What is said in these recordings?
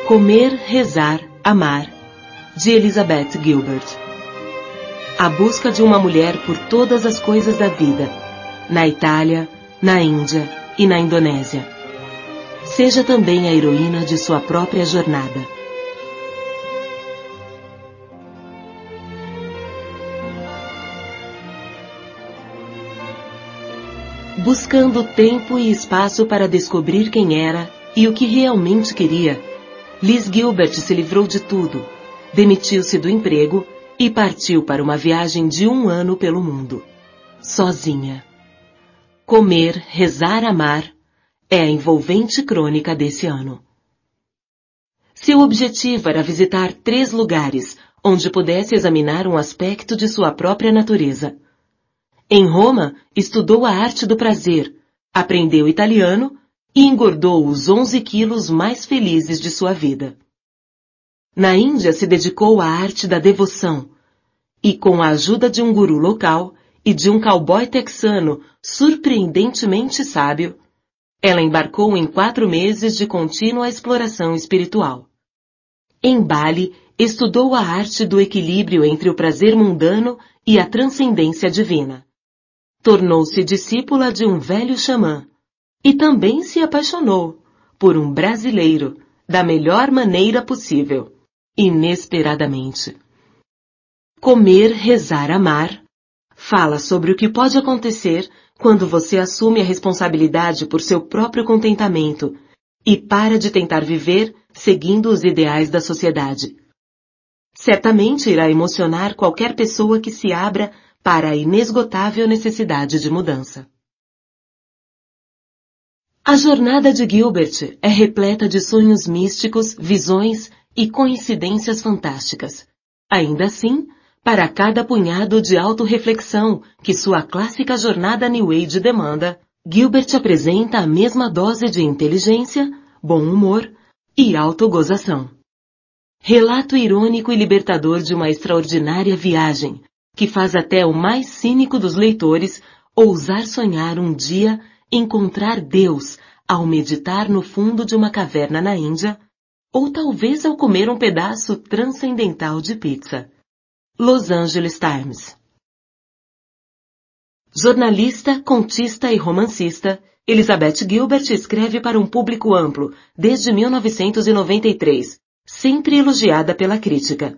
Comer, Rezar, Amar, de Elizabeth Gilbert. A busca de uma mulher por todas as coisas da vida, na Itália, na Índia e na Indonésia. Seja também a heroína de sua própria jornada. Buscando tempo e espaço para descobrir quem era e o que realmente queria, Liz Gilbert se livrou de tudo, demitiu-se do emprego e partiu para uma viagem de 1 ano pelo mundo, sozinha. Comer, Rezar, Amar é a envolvente crônica desse ano. Seu objetivo era visitar 3 lugares onde pudesse examinar um aspecto de sua própria natureza. Em Roma, estudou a arte do prazer, aprendeu italiano e engordou os 11 quilos mais felizes de sua vida. Na Índia, se dedicou à arte da devoção e, com a ajuda de um guru local e de um cowboy texano surpreendentemente sábio, ela embarcou em 4 meses de contínua exploração espiritual. Em Bali, estudou a arte do equilíbrio entre o prazer mundano e a transcendência divina. Tornou-se discípula de um velho xamã e também se apaixonou por um brasileiro da melhor maneira possível, inesperadamente. Comer, Rezar, Amar fala sobre o que pode acontecer quando você assume a responsabilidade por seu próprio contentamento e para de tentar viver seguindo os ideais da sociedade. Certamente irá emocionar qualquer pessoa que se abra para a inesgotável necessidade de mudança. A jornada de Gilbert é repleta de sonhos místicos, visões e coincidências fantásticas. Ainda assim, para cada punhado de autorreflexão que sua clássica jornada New Age demanda, Gilbert apresenta a mesma dose de inteligência, bom humor e autogozação. Relato irônico e libertador de uma extraordinária viagem, que faz até o mais cínico dos leitores ousar sonhar um dia encontrar Deus ao meditar no fundo de uma caverna na Índia, ou talvez ao comer um pedaço transcendental de pizza. Los Angeles Times. Jornalista, contista e romancista, Elizabeth Gilbert escreve para um público amplo desde 1993, sempre elogiada pela crítica.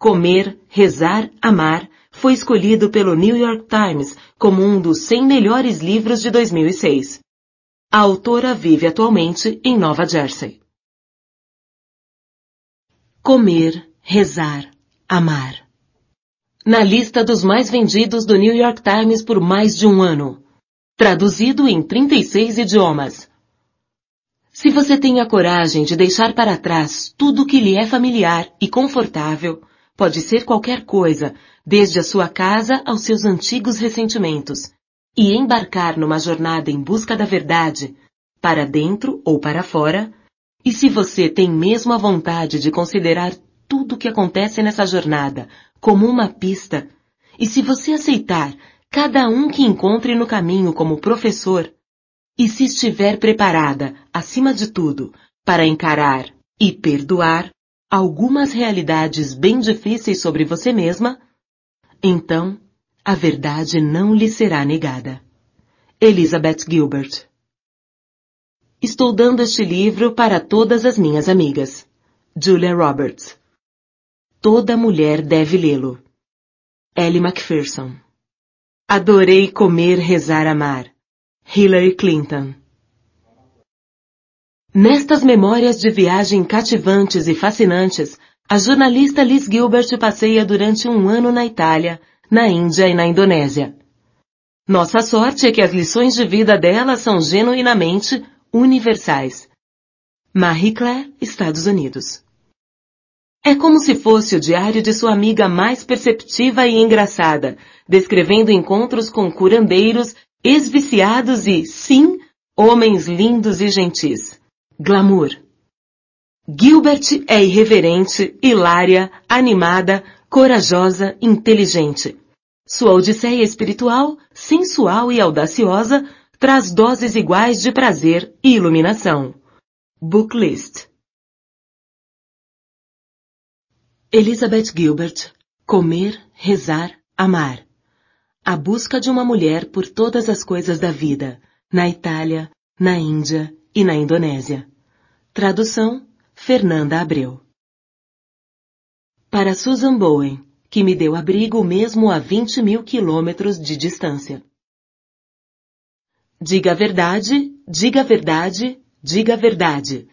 Comer, Rezar, Amar foi escolhido pelo New York Times como um dos 100 melhores livros de 2006. A autora vive atualmente em Nova Jersey. Comer, Rezar, Amar. Na lista dos mais vendidos do New York Times por mais de 1 ano. Traduzido em 36 idiomas. Se você tem a coragem de deixar para trás tudo que lhe é familiar e confortável, pode ser qualquer coisa, desde a sua casa aos seus antigos ressentimentos, e embarcar numa jornada em busca da verdade, para dentro ou para fora, e se você tem mesmo a vontade de considerar tudo o que acontece nessa jornada como uma pista, e se você aceitar cada um que encontre no caminho como professor, e se estiver preparada, acima de tudo, para encarar e perdoar algumas realidades bem difíceis sobre você mesma, então a verdade não lhe será negada. Elizabeth Gilbert. Estou dando este livro para todas as minhas amigas. Julia Roberts. Toda mulher deve lê-lo. Ellie Macpherson. Adorei Comer, Rezar, Amar. Hillary Clinton. Nestas memórias de viagem cativantes e fascinantes, a jornalista Liz Gilbert passeia durante 1 ano na Itália, na Índia e na Indonésia. Nossa sorte é que as lições de vida dela são genuinamente universais. Marie Claire, Estados Unidos. É como se fosse o diário de sua amiga mais perceptiva e engraçada, descrevendo encontros com curandeiros, ex-viciados e, sim, homens lindos e gentis. Glamour. Gilbert é irreverente, hilária, animada, corajosa, inteligente. Sua odisseia espiritual, sensual e audaciosa, traz doses iguais de prazer e iluminação. Booklist. Elizabeth Gilbert, Comer, Rezar, Amar. A busca de uma mulher por todas as coisas da vida, na Itália, na Índia e na Indonésia. Tradução, Fernanda Abreu. Para Susan Bowen, que me deu abrigo mesmo a 20.000 quilômetros de distância. Diga a verdade, diga a verdade, diga a verdade.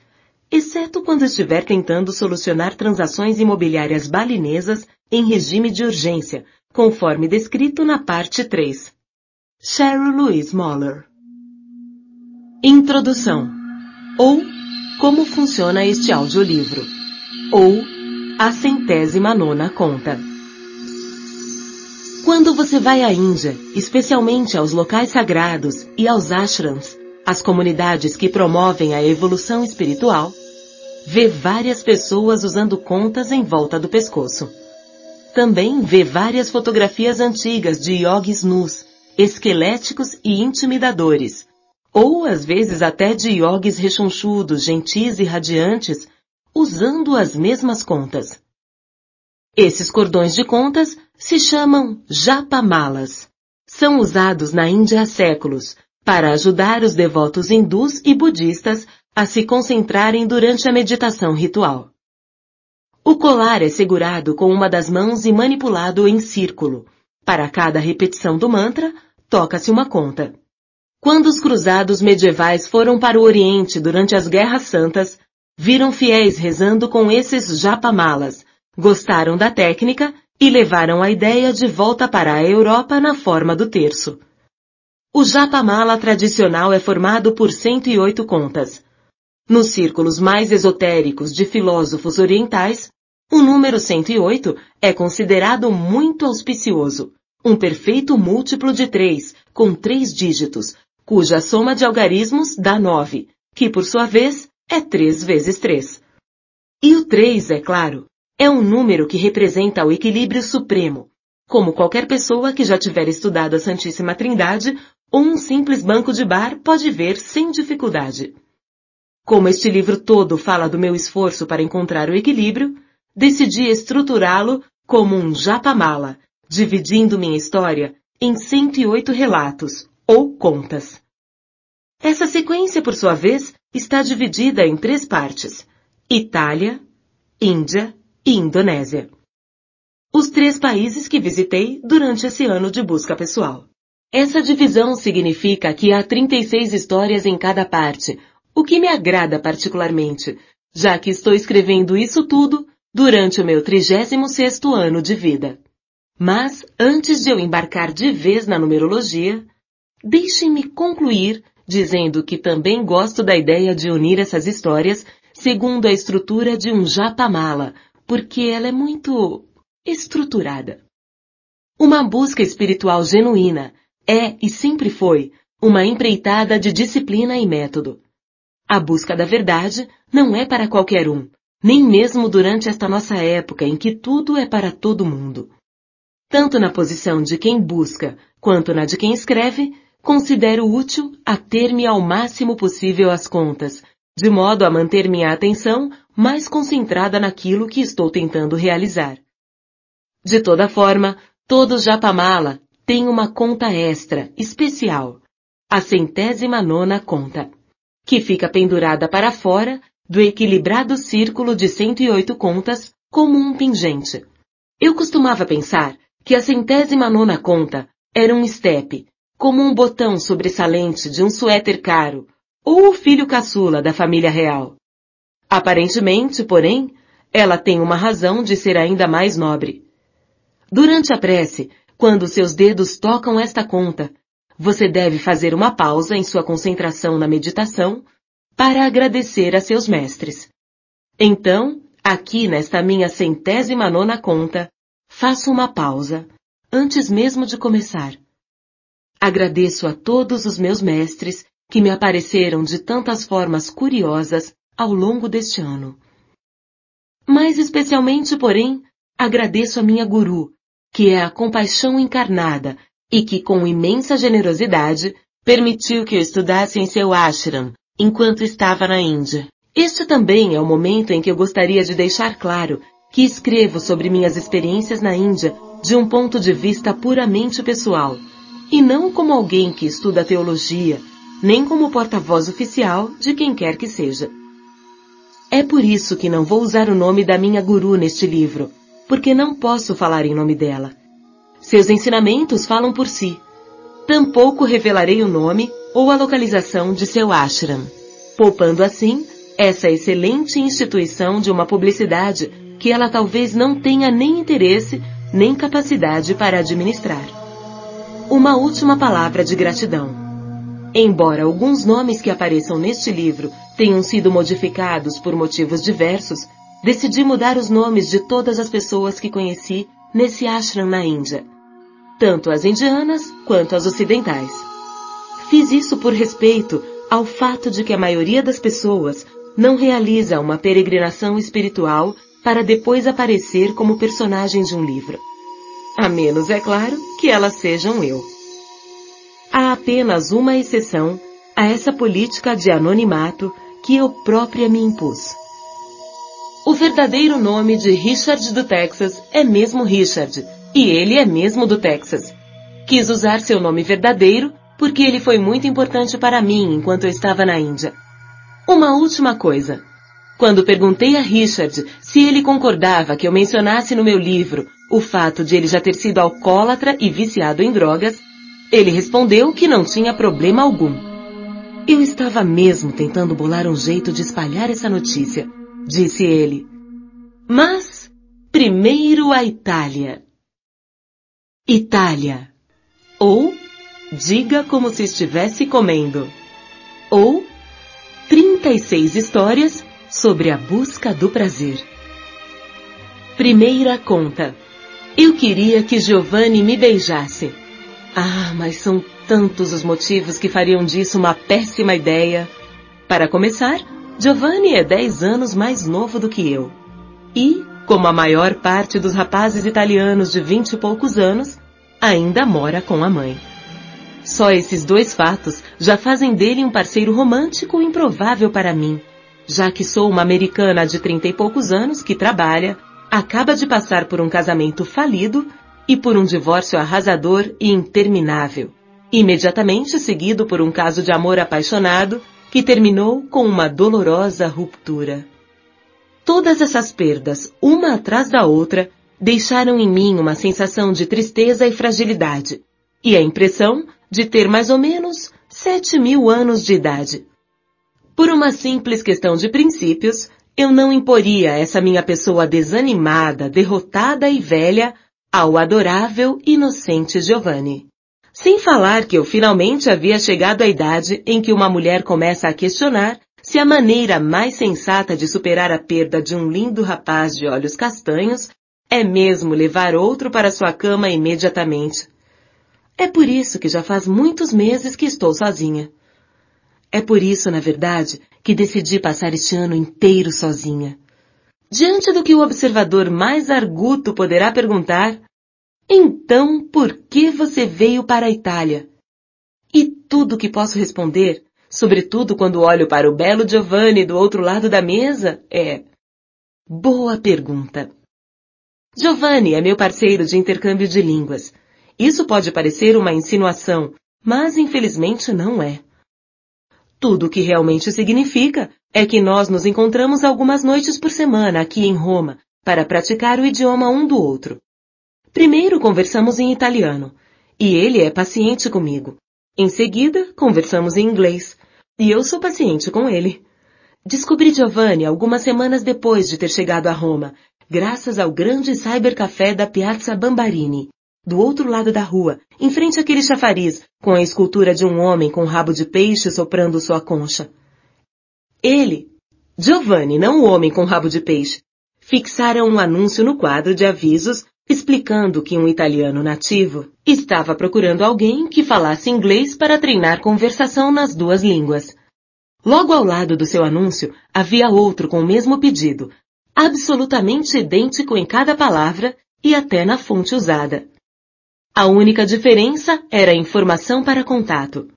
Exceto quando estiver tentando solucionar transações imobiliárias balinesas em regime de urgência, conforme descrito na parte 3. Cheryl Louise Moller. Introdução. Ou como funciona este audiolivro. Ou a 109ª conta. Quando você vai à Índia, especialmente aos locais sagrados e aos ashrams, as comunidades que promovem a evolução espiritual, vê várias pessoas usando contas em volta do pescoço. Também vê várias fotografias antigas de yogis nus, esqueléticos e intimidadores, ou às vezes até de yogis rechonchudos, gentis e radiantes, usando as mesmas contas. Esses cordões de contas se chamam japamalas. São usados na Índia há séculos, para ajudar os devotos hindus e budistas a se concentrarem durante a meditação ritual. O colar é segurado com uma das mãos e manipulado em círculo. Para cada repetição do mantra, toca-se uma conta. Quando os cruzados medievais foram para o Oriente durante as Guerras Santas, viram fiéis rezando com esses japamalas, gostaram da técnica e levaram a ideia de volta para a Europa na forma do terço. O japamala tradicional é formado por 108 contas. Nos círculos mais esotéricos de filósofos orientais, o número 108 é considerado muito auspicioso, um perfeito múltiplo de 3, com 3 dígitos, cuja soma de algarismos dá 9, que por sua vez é 3 vezes 3. E o 3, é claro, é um número que representa o equilíbrio supremo, como qualquer pessoa que já tiver estudado a Santíssima Trindade ou um simples banco de bar pode ver sem dificuldade. Como este livro todo fala do meu esforço para encontrar o equilíbrio, decidi estruturá-lo como um japamala, dividindo minha história em 108 relatos, ou contas. Essa sequência, por sua vez, está dividida em 3 partes: Itália, Índia e Indonésia. Os 3 países que visitei durante esse ano de busca pessoal. Essa divisão significa que há 36 histórias em cada parte, o que me agrada particularmente, já que estou escrevendo isso tudo durante o meu 36º ano de vida. Mas, antes de eu embarcar de vez na numerologia, deixem-me concluir dizendo que também gosto da ideia de unir essas histórias segundo a estrutura de um japamala, porque ela é muito estruturada. Uma busca espiritual genuína é e sempre foi uma empreitada de disciplina e método. A busca da verdade não é para qualquer um, nem mesmo durante esta nossa época em que tudo é para todo mundo. Tanto na posição de quem busca, quanto na de quem escreve, considero útil ater-me ao máximo possível às contas, de modo a manter minha atenção mais concentrada naquilo que estou tentando realizar. De toda forma, todo japamala tem uma conta extra, especial, a 109ª conta, que fica pendurada para fora do equilibrado círculo de 108 contas como um pingente. Eu costumava pensar que a 109ª conta era um estepe, como um botão sobressalente de um suéter caro, ou o filho caçula da família real. Aparentemente, porém, ela tem uma razão de ser ainda mais nobre. Durante a prece, quando seus dedos tocam esta conta, você deve fazer uma pausa em sua concentração na meditação para agradecer a seus mestres. Então, aqui nesta minha 109ª conta, faço uma pausa, antes mesmo de começar. Agradeço a todos os meus mestres que me apareceram de tantas formas curiosas ao longo deste ano. Mais especialmente, porém, agradeço a minha guru, que é a compaixão encarnada e que, com imensa generosidade, permitiu que eu estudasse em seu ashram, enquanto estava na Índia. Este também é o momento em que eu gostaria de deixar claro que escrevo sobre minhas experiências na Índia de um ponto de vista puramente pessoal, e não como alguém que estuda teologia, nem como porta-voz oficial de quem quer que seja. É por isso que não vou usar o nome da minha guru neste livro, porque não posso falar em nome dela. Seus ensinamentos falam por si. Tampouco revelarei o nome ou a localização de seu ashram, poupando assim essa excelente instituição de uma publicidade que ela talvez não tenha nem interesse nem capacidade para administrar. Uma última palavra de gratidão. Embora alguns nomes que apareçam neste livro tenham sido modificados por motivos diversos, decidi mudar os nomes de todas as pessoas que conheci nesse ashram na Índia, tanto as indianas quanto as ocidentais. Fiz isso por respeito ao fato de que a maioria das pessoas não realiza uma peregrinação espiritual para depois aparecer como personagem de um livro. A menos, é claro, que elas sejam eu. Há apenas uma exceção a essa política de anonimato que eu própria me impus. O verdadeiro nome de Richard do Texas é mesmo Richard, e ele é mesmo do Texas. Quis usar seu nome verdadeiro porque ele foi muito importante para mim enquanto eu estava na Índia. Uma última coisa. Quando perguntei a Richard se ele concordava que eu mencionasse no meu livro o fato de ele já ter sido alcoólatra e viciado em drogas, ele respondeu que não tinha problema algum. Eu estava mesmo tentando bolar um jeito de espalhar essa notícia, disse ele. Mas, primeiro a Itália. Itália. Ou, diga como se estivesse comendo. Ou, 36 histórias sobre a busca do prazer. Primeira conta. Eu queria que Giovanni me beijasse. Ah, mas são tantos os motivos que fariam disso uma péssima ideia. Para começar, Giovanni é 10 anos mais novo do que eu. E, como a maior parte dos rapazes italianos de 20 e poucos anos, ainda mora com a mãe. Só esses dois fatos já fazem dele um parceiro romântico improvável para mim, já que sou uma americana de 30 e poucos anos que trabalha, acaba de passar por um casamento falido e por um divórcio arrasador e interminável, imediatamente seguido por um caso de amor apaixonado que terminou com uma dolorosa ruptura. Todas essas perdas, uma atrás da outra, deixaram em mim uma sensação de tristeza e fragilidade, e a impressão de ter mais ou menos 7.000 anos de idade. Por uma simples questão de princípios, eu não imporia essa minha pessoa desanimada, derrotada e velha ao adorável, inocente Giovanni. Sem falar que eu finalmente havia chegado à idade em que uma mulher começa a questionar se a maneira mais sensata de superar a perda de um lindo rapaz de olhos castanhos é mesmo levar outro para sua cama imediatamente. É por isso que já faz muitos meses que estou sozinha. É por isso, na verdade, que decidi passar este ano inteiro sozinha. Diante do que o observador mais arguto poderá perguntar, então por que você veio para a Itália? E tudo que posso responder, sobretudo quando olho para o belo Giovanni do outro lado da mesa, é: boa pergunta. Giovanni é meu parceiro de intercâmbio de línguas. Isso pode parecer uma insinuação, mas infelizmente não é. Tudo o que realmente significa é que nós nos encontramos algumas noites por semana aqui em Roma para praticar o idioma um do outro. Primeiro conversamos em italiano, e ele é paciente comigo. Em seguida, conversamos em inglês, e eu sou paciente com ele. Descobri Giovanni algumas semanas depois de ter chegado a Roma, graças ao grande cybercafé da Piazza Bambarini, do outro lado da rua, em frente àquele chafariz, com a escultura de um homem com rabo de peixe soprando sua concha. Ele, Giovanni, não o homem com rabo de peixe, fixaram um anúncio no quadro de avisos explicando que um italiano nativo estava procurando alguém que falasse inglês para treinar conversação nas duas línguas. Logo ao lado do seu anúncio havia outro com o mesmo pedido, absolutamente idêntico em cada palavra e até na fonte usada. A única diferença era a informação para contato.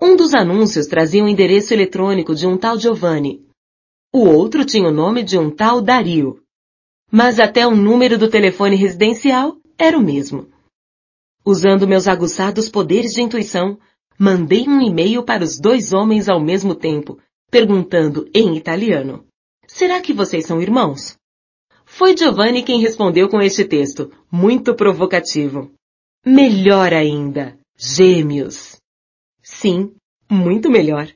Um dos anúncios trazia o endereço eletrônico de um tal Giovanni. O outro tinha o nome de um tal Dario. mas até o número do telefone residencial era o mesmo. Usando meus aguçados poderes de intuição, mandei um e-mail para os 2 homens ao mesmo tempo, perguntando em italiano: será que vocês são irmãos? Foi Giovanni quem respondeu com este texto, muito provocativo. Melhor ainda, gêmeos. Sim, muito melhor.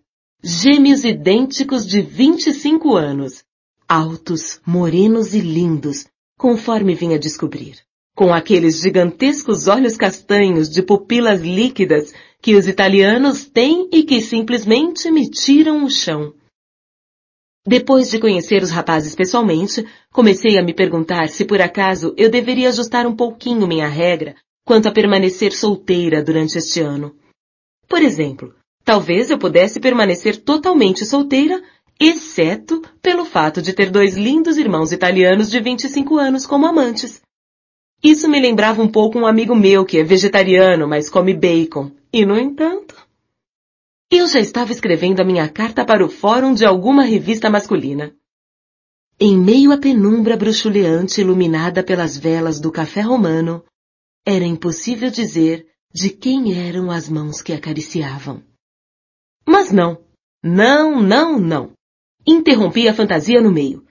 Gêmeos idênticos de 25 anos, altos, morenos e lindos, conforme vim a descobrir, com aqueles gigantescos olhos castanhos de pupilas líquidas que os italianos têm e que simplesmente me tiram o chão. Depois de conhecer os rapazes pessoalmente, comecei a me perguntar se por acaso eu deveria ajustar um pouquinho minha regra quanto a permanecer solteira durante este ano. Por exemplo, talvez eu pudesse permanecer totalmente solteira, exceto pelo fato de ter 2 lindos irmãos italianos de 25 anos como amantes. Isso me lembrava um pouco um amigo meu que é vegetariano, mas come bacon. E, no entanto, eu já estava escrevendo a minha carta para o fórum de alguma revista masculina. Em meio à penumbra bruxuleante iluminada pelas velas do café romano, era impossível dizer de quem eram as mãos que acariciavam. Mas não. Interrompi a fantasia no meio.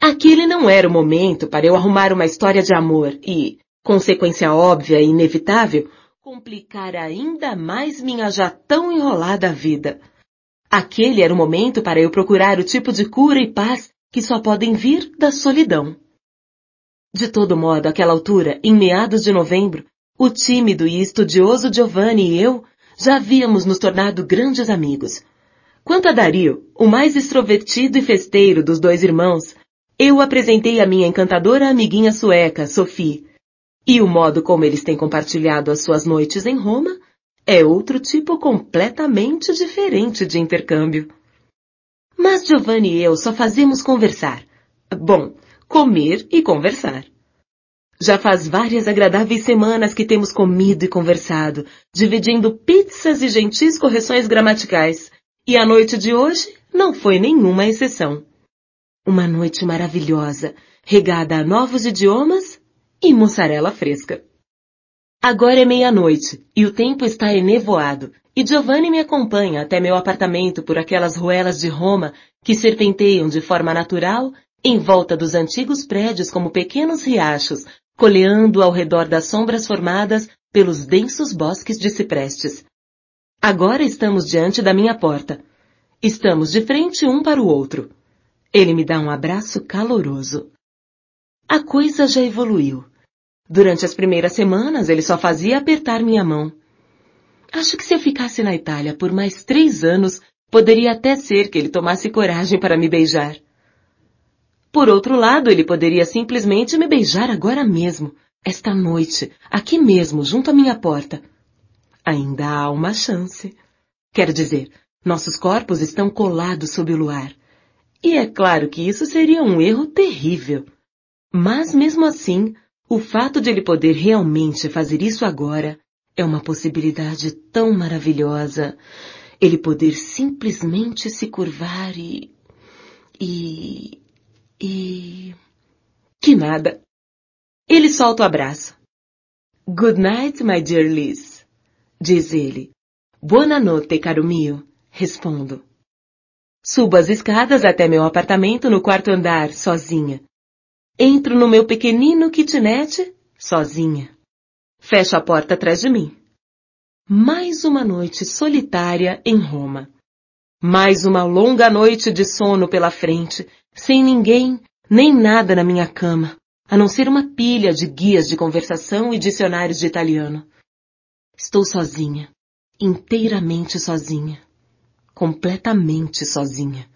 Aquele não era o momento para eu arrumar uma história de amor e, consequência óbvia e inevitável, complicar ainda mais minha já tão enrolada vida. Aquele era o momento para eu procurar o tipo de cura e paz que só podem vir da solidão. De todo modo, àquela altura, em meados de novembro, o tímido e estudioso Giovanni e eu já havíamos nos tornado grandes amigos. Quanto a Dario, o mais extrovertido e festeiro dos 2 irmãos, eu o apresentei à minha encantadora amiguinha sueca, Sophie, e o modo como eles têm compartilhado as suas noites em Roma é outro tipo completamente diferente de intercâmbio. Mas Giovanni e eu só fazemos conversar. Bom, comer e conversar. Já faz várias agradáveis semanas que temos comido e conversado, dividindo pizzas e gentis correções gramaticais, e a noite de hoje não foi nenhuma exceção. Uma noite maravilhosa, regada a novos idiomas e mussarela fresca. Agora é meia-noite e o tempo está enevoado, e Giovanni me acompanha até meu apartamento por aquelas ruelas de Roma que serpenteiam de forma natural em volta dos antigos prédios como pequenos riachos, coleando ao redor das sombras formadas pelos densos bosques de ciprestes. Agora estamos diante da minha porta. Estamos de frente um para o outro. Ele me dá um abraço caloroso. A coisa já evoluiu. Durante as primeiras semanas, ele só fazia apertar minha mão. Acho que se eu ficasse na Itália por mais 3 anos, poderia até ser que ele tomasse coragem para me beijar. Por outro lado, ele poderia simplesmente me beijar agora mesmo, esta noite, aqui mesmo, junto à minha porta. Ainda há uma chance. Quero dizer, nossos corpos estão colados sob o luar. E é claro que isso seria um erro terrível. Mas mesmo assim, o fato de ele poder realmente fazer isso agora é uma possibilidade tão maravilhosa. Ele poder simplesmente se curvar Que nada. Ele solta o abraço. Good night, my dear Liz, diz ele. Buonanotte, caro mio, respondo. Subo as escadas até meu apartamento no 4º andar, sozinha. Entro no meu pequenino kitnet, sozinha. Fecho a porta atrás de mim. Mais uma noite solitária em Roma. Mais uma longa noite de sono pela frente, sem ninguém, nem nada na minha cama, a não ser uma pilha de guias de conversação e dicionários de italiano. Estou sozinha, inteiramente sozinha, completamente sozinha.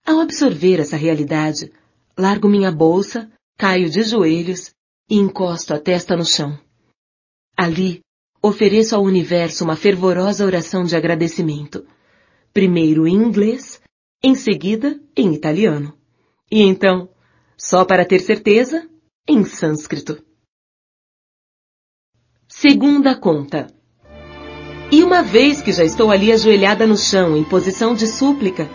Ao absorver essa realidade, largo minha bolsa, caio de joelhos e encosto a testa no chão. Ali, ofereço ao universo uma fervorosa oração de agradecimento. Primeiro em inglês, em seguida em italiano. E então, só para ter certeza, em sânscrito. Segunda conta. E uma vez que já estou ali ajoelhada no chão, em posição de súplica,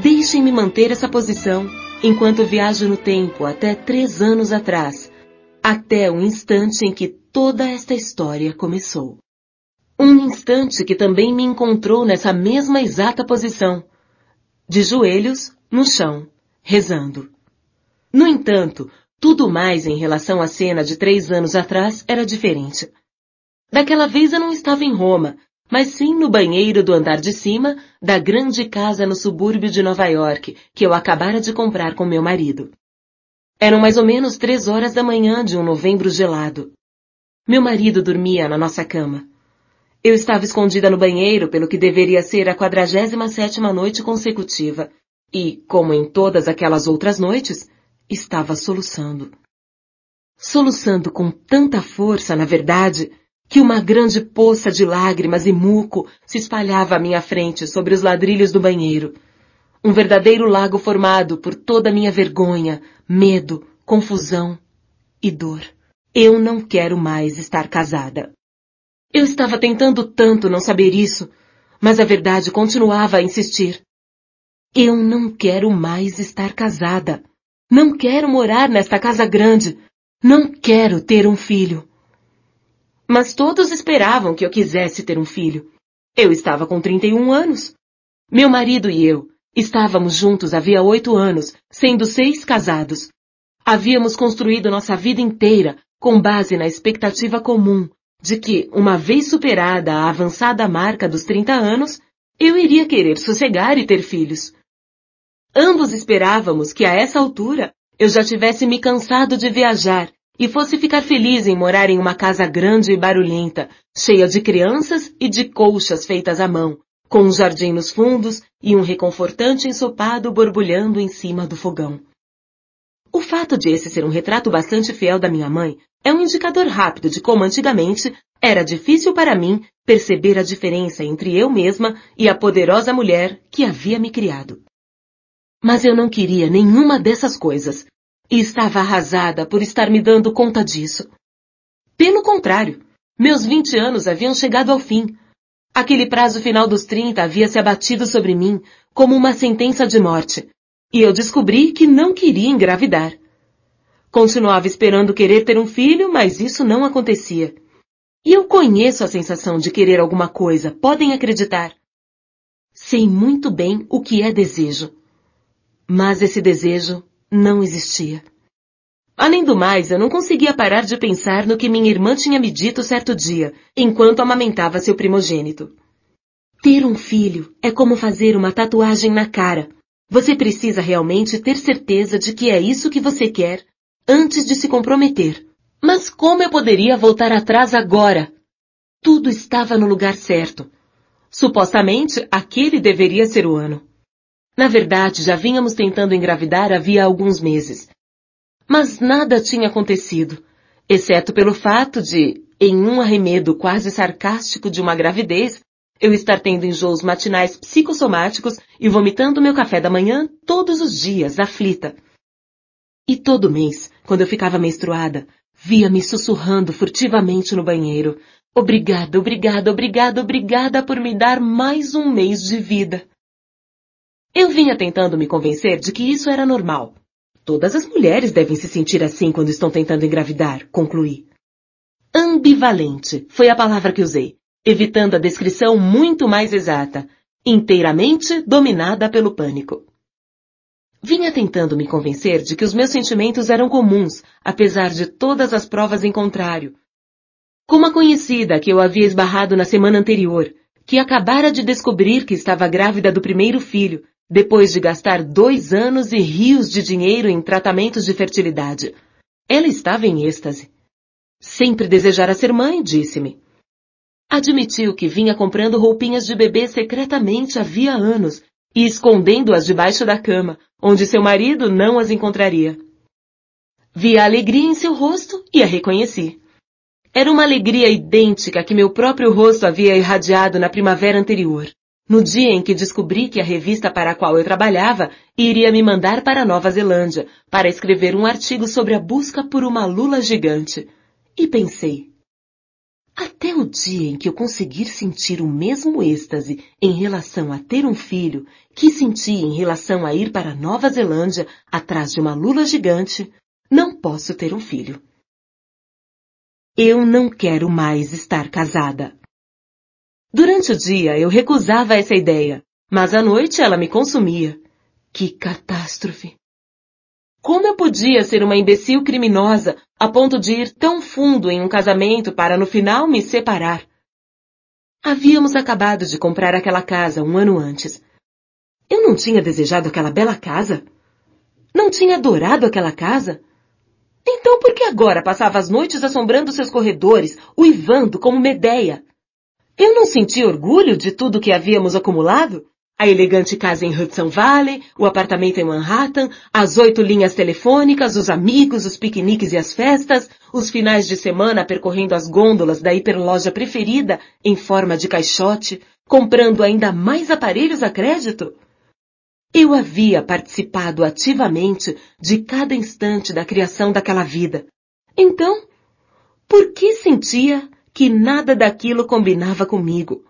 deixem-me manter essa posição enquanto viajo no tempo até 3 anos atrás, até o instante em que toda esta história começou. Um instante que também me encontrou nessa mesma exata posição, de joelhos no chão, rezando. No entanto, tudo mais em relação à cena de 3 anos atrás era diferente. Daquela vez eu não estava em Roma, mas sim no banheiro do andar de cima da grande casa no subúrbio de Nova York, que eu acabara de comprar com meu marido. Eram mais ou menos 3 horas da manhã de um novembro gelado. Meu marido dormia na nossa cama. Eu estava escondida no banheiro pelo que deveria ser a 47ª noite consecutiva, e, como em todas aquelas outras noites, estava soluçando. Soluçando com tanta força, na verdade, que uma grande poça de lágrimas e muco se espalhava à minha frente sobre os ladrilhos do banheiro. Um verdadeiro lago formado por toda a minha vergonha, medo, confusão e dor. Eu não quero mais estar casada. Eu estava tentando tanto não saber isso, mas a verdade continuava a insistir. Eu não quero mais estar casada. Não quero morar nesta casa grande. Não quero ter um filho. Mas todos esperavam que eu quisesse ter um filho. Eu estava com 31 anos. Meu marido e eu estávamos juntos havia 8 anos, sendo 6 casados. Havíamos construído nossa vida inteira com base na expectativa comum de que, uma vez superada a avançada marca dos 30 anos, eu iria querer sossegar e ter filhos. Ambos esperávamos que a essa altura eu já tivesse me cansado de viajar e fosse ficar feliz em morar em uma casa grande e barulhenta, cheia de crianças e de colchas feitas à mão, com um jardim nos fundos e um reconfortante ensopado borbulhando em cima do fogão. O fato de esse ser um retrato bastante fiel da minha mãe é um indicador rápido de como antigamente era difícil para mim perceber a diferença entre eu mesma e a poderosa mulher que havia me criado. Mas eu não queria nenhuma dessas coisas, e estava arrasada por estar me dando conta disso. Pelo contrário, meus 20 anos haviam chegado ao fim. Aquele prazo final dos 30 havia se abatido sobre mim como uma sentença de morte, e eu descobri que não queria engravidar. Continuava esperando querer ter um filho, mas isso não acontecia. E eu conheço a sensação de querer alguma coisa, podem acreditar. Sei muito bem o que é desejo. Mas esse desejo não existia. Além do mais, eu não conseguia parar de pensar no que minha irmã tinha me dito certo dia, enquanto amamentava seu primogênito. Ter um filho é como fazer uma tatuagem na cara. Você precisa realmente ter certeza de que é isso que você quer antes de se comprometer. Mas como eu poderia voltar atrás agora? Tudo estava no lugar certo. Supostamente, aquele deveria ser o ano. Na verdade, já vínhamos tentando engravidar havia alguns meses. Mas nada tinha acontecido, exceto pelo fato de, em um arremedo quase sarcástico de uma gravidez, eu estar tendo enjoos matinais psicossomáticos e vomitando meu café da manhã todos os dias, aflita. E todo mês, quando eu ficava menstruada, via-me sussurrando furtivamente no banheiro. Obrigada, obrigada, obrigada, obrigada por me dar mais um mês de vida. Eu vinha tentando me convencer de que isso era normal. Todas as mulheres devem se sentir assim quando estão tentando engravidar, concluí. Ambivalente foi a palavra que usei, evitando a descrição muito mais exata, inteiramente dominada pelo pânico. Vinha tentando me convencer de que os meus sentimentos eram comuns, apesar de todas as provas em contrário. Como a conhecida que eu havia esbarrado na semana anterior, que acabara de descobrir que estava grávida do primeiro filho, depois de gastar 2 anos e rios de dinheiro em tratamentos de fertilidade. Ela estava em êxtase. Sempre desejara ser mãe, disse-me. Admitiu que vinha comprando roupinhas de bebê secretamente havia anos e escondendo-as debaixo da cama, onde seu marido não as encontraria. Vi a alegria em seu rosto e a reconheci. Era uma alegria idêntica que meu próprio rosto havia irradiado na primavera anterior, no dia em que descobri que a revista para a qual eu trabalhava iria me mandar para a Nova Zelândia para escrever um artigo sobre a busca por uma lula gigante. E pensei, Até o dia em que eu conseguir sentir o mesmo êxtase em relação a ter um filho que senti em relação a ir para Nova Zelândia atrás de uma lula gigante, não posso ter um filho. Eu não quero mais estar casada. Durante o dia eu recusava essa ideia, mas à noite ela me consumia. Que catástrofe! Como eu podia ser uma imbecil criminosa a ponto de ir tão fundo em um casamento para no final me separar? Havíamos acabado de comprar aquela casa 1 ano antes. Eu não tinha desejado aquela bela casa? Não tinha adorado aquela casa? Então por que agora passava as noites assombrando seus corredores, uivando como Medeia? Eu não sentia orgulho de tudo que havíamos acumulado? A elegante casa em Hudson Valley, o apartamento em Manhattan, as 8 linhas telefônicas, os amigos, os piqueniques e as festas, os finais de semana percorrendo as gôndolas da hiperloja preferida em forma de caixote, comprando ainda mais aparelhos a crédito? Eu havia participado ativamente de cada instante da criação daquela vida. Então, por que sentia que nada daquilo combinava comigo?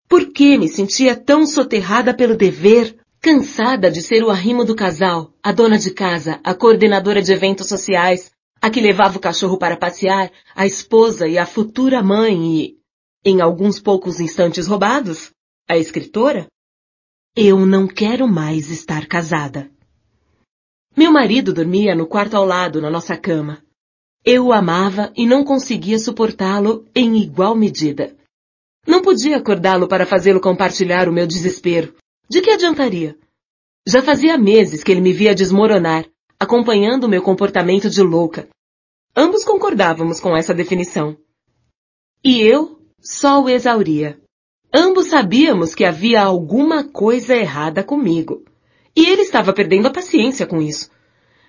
Por que me sentia tão soterrada pelo dever, cansada de ser o arrimo do casal, a dona de casa, a coordenadora de eventos sociais, a que levava o cachorro para passear, a esposa e a futura mãe e, em alguns poucos instantes roubados, a escritora? Eu não quero mais estar casada. Meu marido dormia no quarto ao lado, na nossa cama. Eu o amava e não conseguia suportá-lo em igual medida. Não podia acordá-lo para fazê-lo compartilhar o meu desespero. De que adiantaria? Já fazia meses que ele me via desmoronar, acompanhando o meu comportamento de louca. Ambos concordávamos com essa definição. E eu só o exauria. Ambos sabíamos que havia alguma coisa errada comigo. E ele estava perdendo a paciência com isso.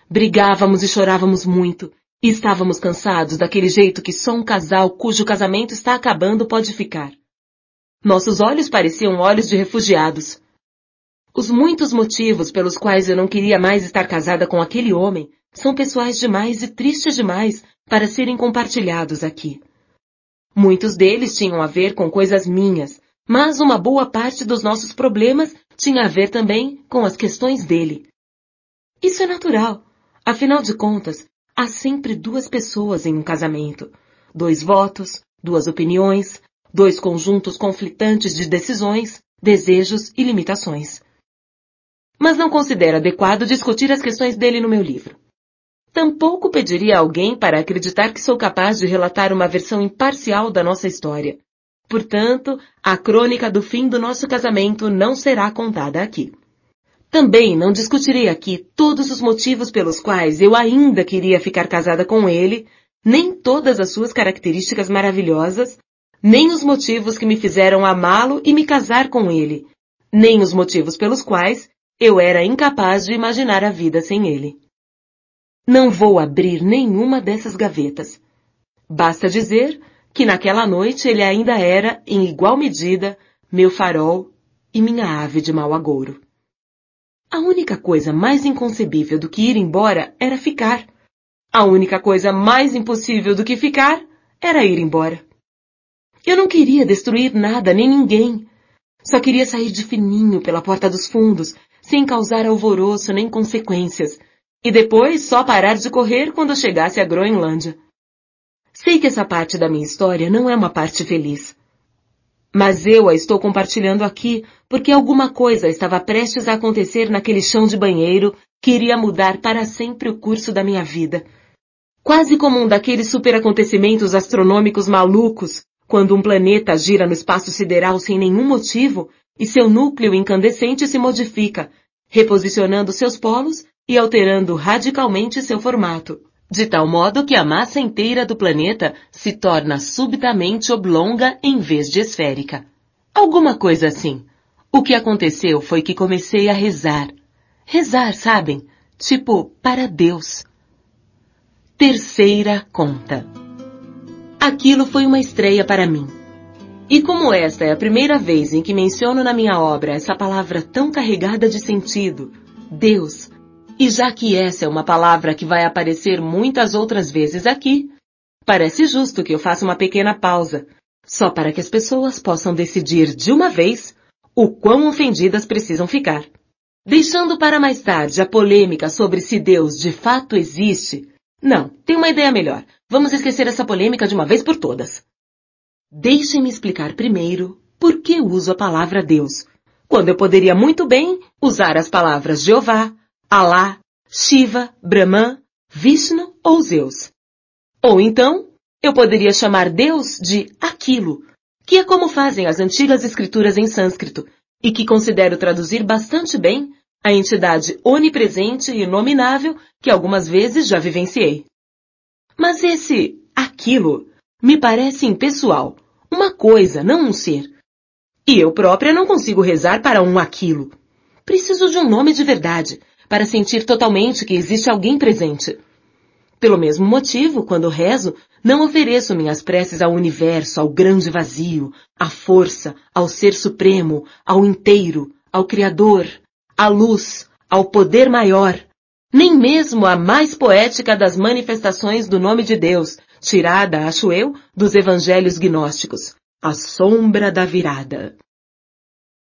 Brigávamos e chorávamos muito. E estávamos cansados daquele jeito que só um casal cujo casamento está acabando pode ficar. Nossos olhos pareciam olhos de refugiados. Os muitos motivos pelos quais eu não queria mais estar casada com aquele homem são pessoais demais e tristes demais para serem compartilhados aqui. Muitos deles tinham a ver com coisas minhas, mas uma boa parte dos nossos problemas tinha a ver também com as questões dele. Isso é natural. Afinal de contas, há sempre 2 pessoas em um casamento. 2 votos, 2 opiniões, 2 conjuntos conflitantes de decisões, desejos e limitações. Mas não considero adequado discutir as questões dele no meu livro. Tampouco pediria a alguém para acreditar que sou capaz de relatar uma versão imparcial da nossa história. Portanto, a crônica do fim do nosso casamento não será contada aqui. Também não discutirei aqui todos os motivos pelos quais eu ainda queria ficar casada com ele, nem todas as suas características maravilhosas, nem os motivos que me fizeram amá-lo e me casar com ele, nem os motivos pelos quais eu era incapaz de imaginar a vida sem ele. Não vou abrir nenhuma dessas gavetas. Basta dizer que naquela noite ele ainda era, em igual medida, meu farol e minha ave de mau agouro. A única coisa mais inconcebível do que ir embora era ficar. A única coisa mais impossível do que ficar era ir embora. Eu não queria destruir nada nem ninguém. Só queria sair de fininho pela porta dos fundos, sem causar alvoroço nem consequências, e depois só parar de correr quando chegasse à Groenlândia. Sei que essa parte da minha história não é uma parte feliz. Mas eu a estou compartilhando aqui porque alguma coisa estava prestes a acontecer naquele chão de banheiro que iria mudar para sempre o curso da minha vida. Quase como um daqueles superacontecimentos astronômicos malucos, quando um planeta gira no espaço sideral sem nenhum motivo e seu núcleo incandescente se modifica, reposicionando seus polos e alterando radicalmente seu formato, de tal modo que a massa inteira do planeta se torna subitamente oblonga em vez de esférica. Alguma coisa assim. O que aconteceu foi que comecei a rezar. Rezar, sabem? Tipo, para Deus. Terceira conta. Aquilo foi uma estreia para mim. E como esta é a primeira vez em que menciono na minha obra essa palavra tão carregada de sentido, Deus, e já que essa é uma palavra que vai aparecer muitas outras vezes aqui, parece justo que eu faça uma pequena pausa, só para que as pessoas possam decidir de uma vez o quão ofendidas precisam ficar. Deixando para mais tarde a polêmica sobre se Deus de fato existe. Não, tem uma ideia melhor. Vamos esquecer essa polêmica de uma vez por todas. Deixem-me explicar primeiro por que uso a palavra Deus, quando eu poderia muito bem usar as palavras Jeová, Alá, Shiva, Brahman, Vishnu ou Zeus. Ou então, eu poderia chamar Deus de aquilo, que é como fazem as antigas escrituras em sânscrito, e que considero traduzir bastante bem a entidade onipresente e inominável que algumas vezes já vivenciei. Mas esse aquilo me parece impessoal, uma coisa, não um ser. E eu própria não consigo rezar para um aquilo. Preciso de um nome de verdade, para sentir totalmente que existe alguém presente. Pelo mesmo motivo, quando rezo, não ofereço minhas preces ao universo, ao grande vazio, à força, ao ser supremo, ao inteiro, ao Criador, à luz, ao poder maior, nem mesmo a mais poética das manifestações do nome de Deus, tirada, acho eu, dos evangelhos gnósticos, a sombra da virada.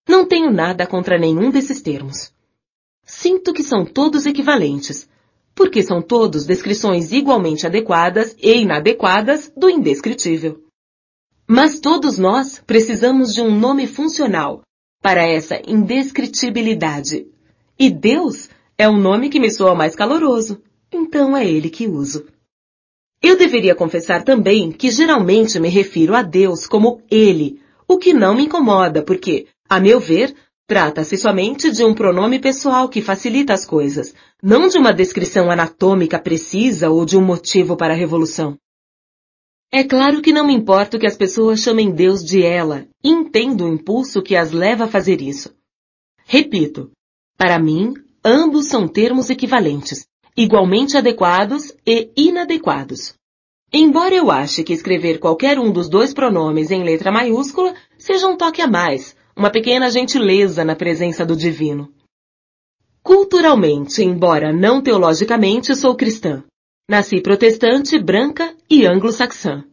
Não tenho nada contra nenhum desses termos. Sinto que são todos equivalentes, porque são todos descrições igualmente adequadas e inadequadas do indescritível. Mas todos nós precisamos de um nome funcional para essa indescritibilidade. E Deus é um nome que me soa mais caloroso, então é ele que uso. Eu deveria confessar também que geralmente me refiro a Deus como Ele, o que não me incomoda, porque, a meu ver, trata-se somente de um pronome pessoal que facilita as coisas, não de uma descrição anatômica precisa ou de um motivo para a revolução. É claro que não me importo que as pessoas chamem Deus de ela, e entendo o impulso que as leva a fazer isso. Repito, para mim, ambos são termos equivalentes, igualmente adequados e inadequados. Embora eu ache que escrever qualquer um dos dois pronomes em letra maiúscula seja um toque a mais, uma pequena gentileza na presença do divino. Culturalmente, embora não teologicamente, sou cristã. Nasci protestante, branca e anglo-saxã.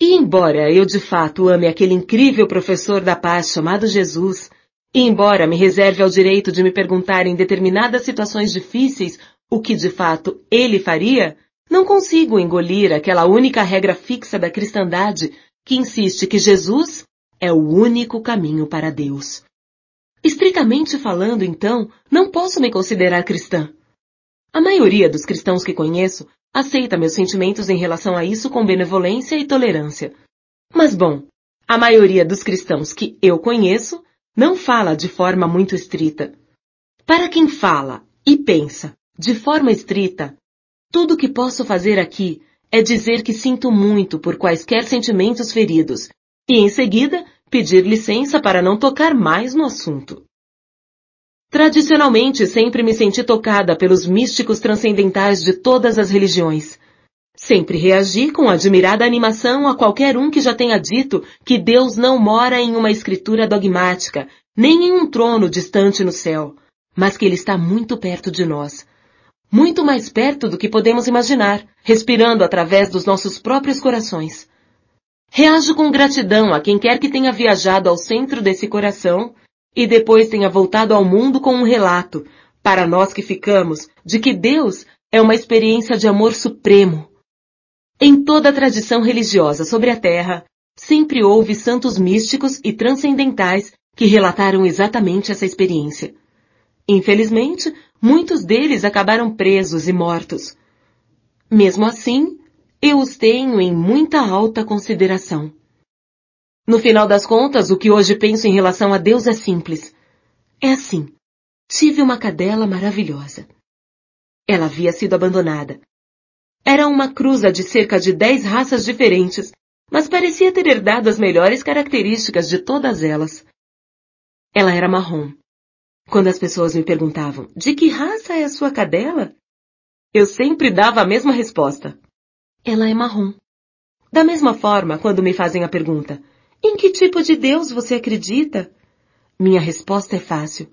E embora eu de fato ame aquele incrível professor da paz chamado Jesus, e embora me reserve ao direito de me perguntar em determinadas situações difíceis o que de fato ele faria, não consigo engolir aquela única regra fixa da cristandade que insiste que Jesus é o único caminho para Deus. Estritamente falando, então, não posso me considerar cristã. A maioria dos cristãos que conheço aceita meus sentimentos em relação a isso com benevolência e tolerância. Mas bom, a maioria dos cristãos que eu conheço não fala de forma muito estrita. Para quem fala e pensa de forma estrita, tudo o que posso fazer aqui é dizer que sinto muito por quaisquer sentimentos feridos e, em seguida, pedir licença para não tocar mais no assunto. Tradicionalmente, sempre me senti tocada pelos místicos transcendentais de todas as religiões. Sempre reagi com admirada animação a qualquer um que já tenha dito que Deus não mora em uma escritura dogmática, nem em um trono distante no céu, mas que Ele está muito perto de nós. Muito mais perto do que podemos imaginar, respirando através dos nossos próprios corações. Reajo com gratidão a quem quer que tenha viajado ao centro desse coração e depois tenha voltado ao mundo com um relato, para nós que ficamos, de que Deus é uma experiência de amor supremo. Em toda a tradição religiosa sobre a Terra, sempre houve santos místicos e transcendentais que relataram exatamente essa experiência. Infelizmente, muitos deles acabaram presos e mortos. Mesmo assim, eu os tenho em muita alta consideração. No final das contas, o que hoje penso em relação a Deus é simples. É assim, tive uma cadela maravilhosa. Ela havia sido abandonada. Era uma cruza de cerca de 10 raças diferentes, mas parecia ter herdado as melhores características de todas elas. Ela era marrom. Quando as pessoas me perguntavam, de que raça é a sua cadela? Eu sempre dava a mesma resposta. Ela é marrom. Da mesma forma, quando me fazem a pergunta, em que tipo de Deus você acredita? Minha resposta é fácil.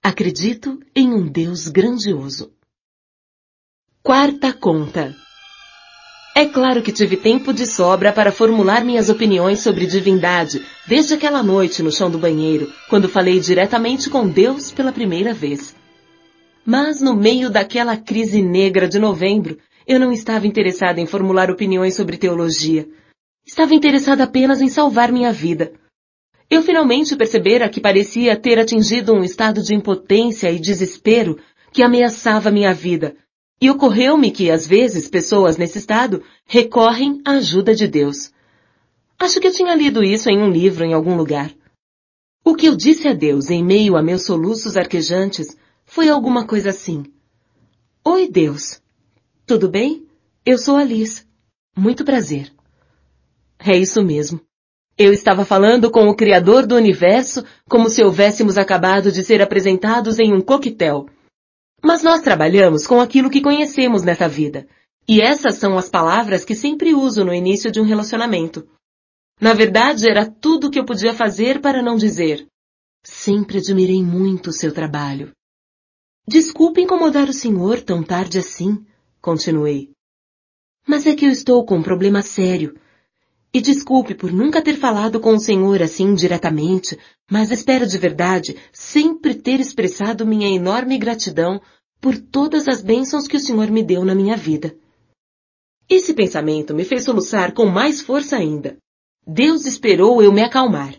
Acredito em um Deus grandioso. Quarta conta. É claro que tive tempo de sobra para formular minhas opiniões sobre divindade desde aquela noite no chão do banheiro, quando falei diretamente com Deus pela primeira vez. Mas no meio daquela crise negra de novembro, eu não estava interessada em formular opiniões sobre teologia. Estava interessada apenas em salvar minha vida. Eu finalmente percebera que parecia ter atingido um estado de impotência e desespero que ameaçava minha vida. E ocorreu-me que, às vezes, pessoas nesse estado recorrem à ajuda de Deus. Acho que eu tinha lido isso em um livro em algum lugar. O que eu disse a Deus em meio a meus soluços arquejantes foi alguma coisa assim. Oi, Deus. Tudo bem? Eu sou Alice. Muito prazer. É isso mesmo. Eu estava falando com o Criador do Universo como se houvéssemos acabado de ser apresentados em um coquetel. Mas nós trabalhamos com aquilo que conhecemos nessa vida. E essas são as palavras que sempre uso no início de um relacionamento. Na verdade, era tudo o que eu podia fazer para não dizer. Sempre admirei muito o seu trabalho. Desculpe incomodar o senhor tão tarde assim, continuei. Mas é que eu estou com um problema sério. E desculpe por nunca ter falado com o senhor assim diretamente, mas espero de verdade sempre ter expressado minha enorme gratidão por todas as bênçãos que o senhor me deu na minha vida. Esse pensamento me fez soluçar com mais força ainda. Deus esperou eu me acalmar.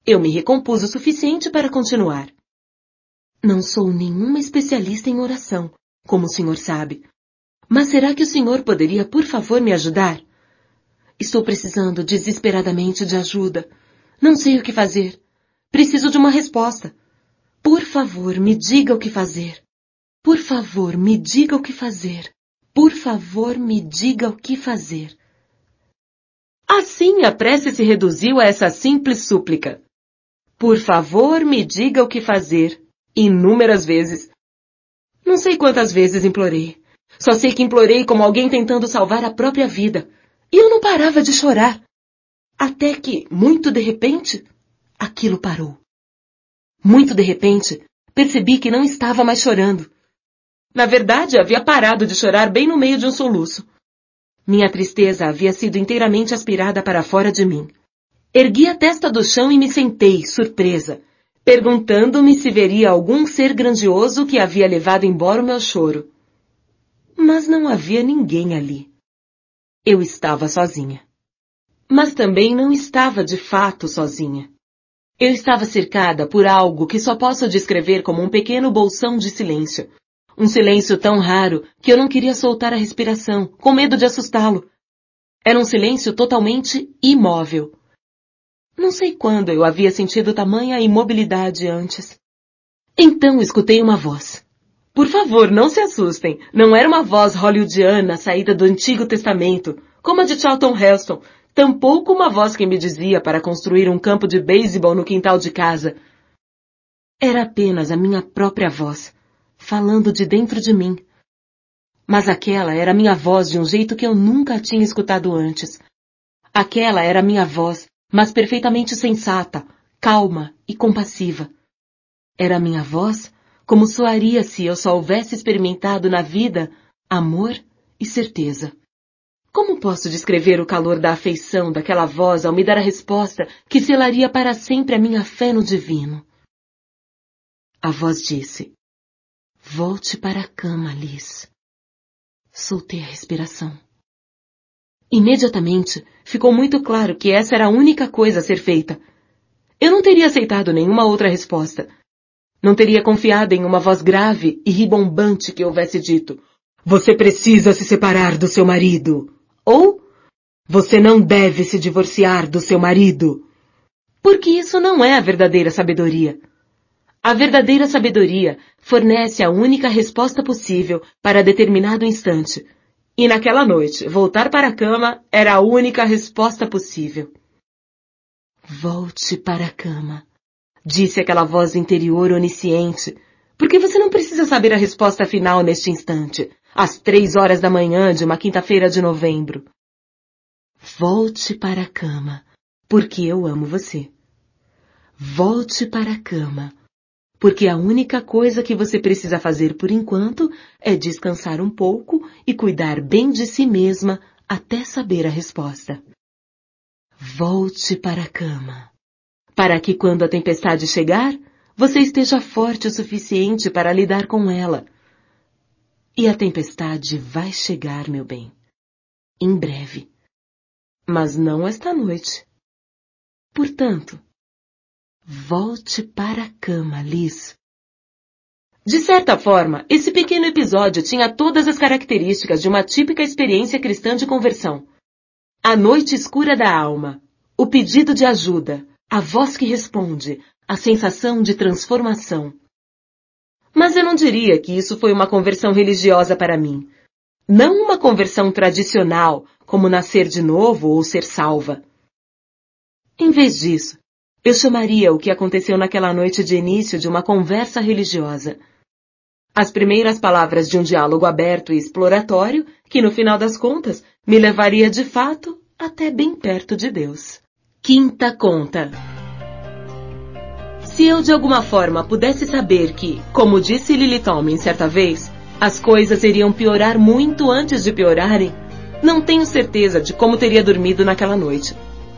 Eu me recompus o suficiente para continuar. Não sou nenhuma especialista em oração, como o senhor sabe. Mas será que o senhor poderia, por favor, me ajudar? Estou precisando desesperadamente de ajuda. Não sei o que fazer. Preciso de uma resposta. Por favor, me diga o que fazer. Por favor, me diga o que fazer. Por favor, me diga o que fazer. Assim a prece se reduziu a essa simples súplica. Por favor, me diga o que fazer. Inúmeras vezes. Não sei quantas vezes implorei. Só sei que implorei como alguém tentando salvar a própria vida. E eu não parava de chorar. Até que, muito de repente, aquilo parou. Muito de repente, percebi que não estava mais chorando. Na verdade, havia parado de chorar bem no meio de um soluço. Minha tristeza havia sido inteiramente aspirada para fora de mim. Ergui a testa do chão e me sentei, surpresa, perguntando-me se veria algum ser grandioso que havia levado embora o meu choro. Mas não havia ninguém ali. Eu estava sozinha. Mas também não estava de fato sozinha. Eu estava cercada por algo que só posso descrever como um pequeno bolsão de silêncio. Um silêncio tão raro que eu não queria soltar a respiração, com medo de assustá-lo. Era um silêncio totalmente imóvel. Não sei quando eu havia sentido tamanha imobilidade antes. Então escutei uma voz. Por favor, não se assustem. Não era uma voz hollywoodiana saída do Antigo Testamento, como a de Charlton Heston, tampouco uma voz que me dizia para construir um campo de beisebol no quintal de casa. Era apenas a minha própria voz, falando de dentro de mim. Mas aquela era minha voz de um jeito que eu nunca tinha escutado antes. Aquela era minha voz, mas perfeitamente sensata, calma e compassiva. Era minha voz como soaria se eu só houvesse experimentado na vida amor e certeza. Como posso descrever o calor da afeição daquela voz ao me dar a resposta que selaria para sempre a minha fé no divino? A voz disse: volte para a cama, Liz. Soltei a respiração. Imediatamente, ficou muito claro que essa era a única coisa a ser feita. Eu não teria aceitado nenhuma outra resposta. Não teria confiado em uma voz grave e ribombante que houvesse dito: você precisa se separar do seu marido. Ou, você não deve se divorciar do seu marido. Porque isso não é a verdadeira sabedoria. A verdadeira sabedoria fornece a única resposta possível para determinado instante. E naquela noite, voltar para a cama era a única resposta possível. Volte para a cama, disse aquela voz interior onisciente, porque você não precisa saber a resposta final neste instante, às 3 horas da manhã de uma quinta-feira de novembro. Volte para a cama, porque eu amo você. Volte para a cama, porque a única coisa que você precisa fazer por enquanto é descansar um pouco e cuidar bem de si mesma até saber a resposta. Volte para a cama, para que quando a tempestade chegar, você esteja forte o suficiente para lidar com ela. E a tempestade vai chegar, meu bem, em breve. Mas não esta noite. Portanto, volte para a cama, Liz. De certa forma, esse pequeno episódio tinha todas as características de uma típica experiência cristã de conversão. A noite escura da alma, o pedido de ajuda, a voz que responde, a sensação de transformação. Mas eu não diria que isso foi uma conversão religiosa para mim. Não uma conversão tradicional, como nascer de novo ou ser salva. Em vez disso, eu chamaria o que aconteceu naquela noite de início de uma conversa religiosa. As primeiras palavras de um diálogo aberto e exploratório, que no final das contas, me levaria de fato até bem perto de Deus. Quinta conta. Se eu de alguma forma pudesse saber que, como disse Lily Tomlin certa vez, as coisas iriam piorar muito antes de piorarem, não tenho certeza de como teria dormido naquela noite.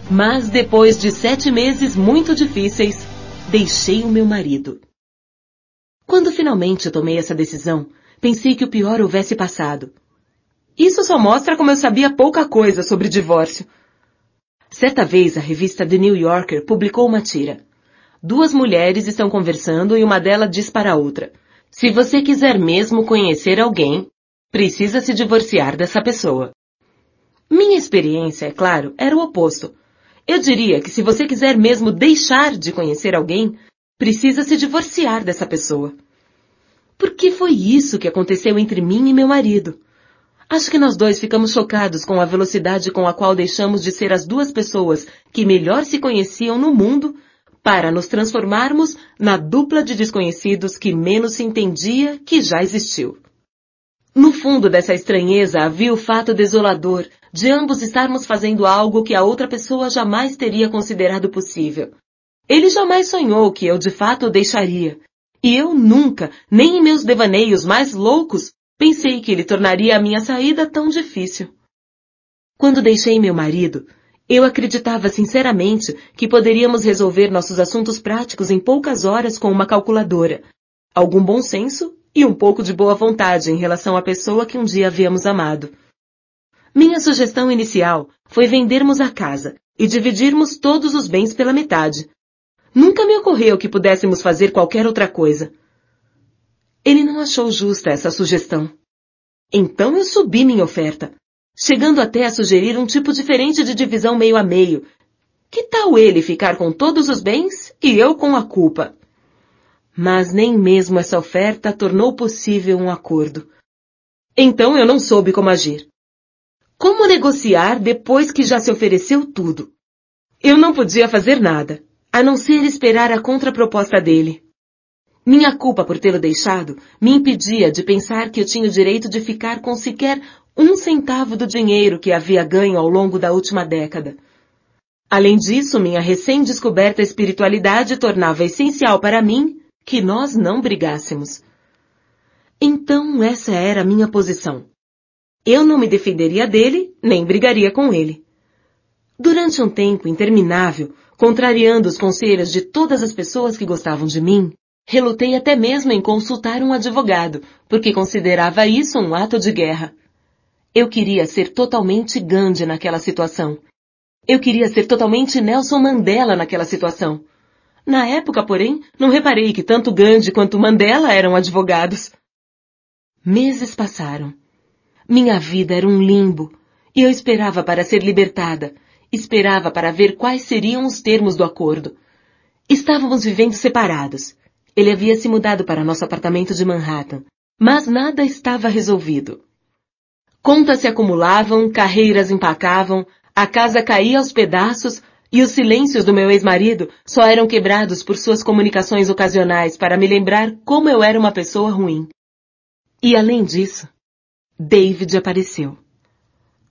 Mas depois de 7 meses muito difíceis, deixei o meu marido. Quando finalmente tomei essa decisão, pensei que o pior houvesse passado. Isso só mostra como eu sabia pouca coisa sobre divórcio. Certa vez a revista The New Yorker publicou uma tira. 2 mulheres estão conversando e uma delas diz para a outra: se você quiser mesmo conhecer alguém, precisa se divorciar dessa pessoa. Minha experiência, é claro, era o oposto. Eu diria que se você quiser mesmo deixar de conhecer alguém, precisa se divorciar dessa pessoa. Por que foi isso que aconteceu entre mim e meu marido? Acho que nós dois ficamos chocados com a velocidade com a qual deixamos de ser as 2 pessoas que melhor se conheciam no mundo para nos transformarmos na dupla de desconhecidos que menos se entendia que já existiu. No fundo dessa estranheza havia o fato desolador de ambos estarmos fazendo algo que a outra pessoa jamais teria considerado possível. Ele jamais sonhou que eu de fato o deixaria. E eu nunca, nem em meus devaneios mais loucos, pensei que ele tornaria a minha saída tão difícil. Quando deixei meu marido, eu acreditava sinceramente que poderíamos resolver nossos assuntos práticos em poucas horas com uma calculadora, algum bom senso e um pouco de boa vontade em relação à pessoa que um dia havíamos amado. Minha sugestão inicial foi vendermos a casa e dividirmos todos os bens pela metade. Nunca me ocorreu que pudéssemos fazer qualquer outra coisa. Ele não achou justa essa sugestão. Então eu subi minha oferta, chegando até a sugerir um tipo diferente de divisão meio a meio. Que tal ele ficar com todos os bens e eu com a culpa? Mas nem mesmo essa oferta tornou possível um acordo. Então eu não soube como agir. Como negociar depois que já se ofereceu tudo? Eu não podia fazer nada, a não ser esperar a contraproposta dele. Minha culpa por tê-lo deixado me impedia de pensar que eu tinha o direito de ficar com sequer 1 centavo do dinheiro que havia ganho ao longo da última década. Além disso, minha recém-descoberta espiritualidade tornava essencial para mim que nós não brigássemos. Então essa era a minha posição. Eu não me defenderia dele, nem brigaria com ele. Durante um tempo interminável, contrariando os conselhos de todas as pessoas que gostavam de mim, relutei até mesmo em consultar um advogado, porque considerava isso um ato de guerra. Eu queria ser totalmente Gandhi naquela situação. Eu queria ser totalmente Nelson Mandela naquela situação. Na época, porém, não reparei que tanto Gandhi quanto Mandela eram advogados. Meses passaram. Minha vida era um limbo, e eu esperava para ser libertada. Esperava para ver quais seriam os termos do acordo. Estávamos vivendo separados. Ele havia se mudado para nosso apartamento de Manhattan, mas nada estava resolvido. Contas se acumulavam, carreiras empacavam, a casa caía aos pedaços e os silêncios do meu ex-marido só eram quebrados por suas comunicações ocasionais para me lembrar como eu era uma pessoa ruim. E além disso, David apareceu.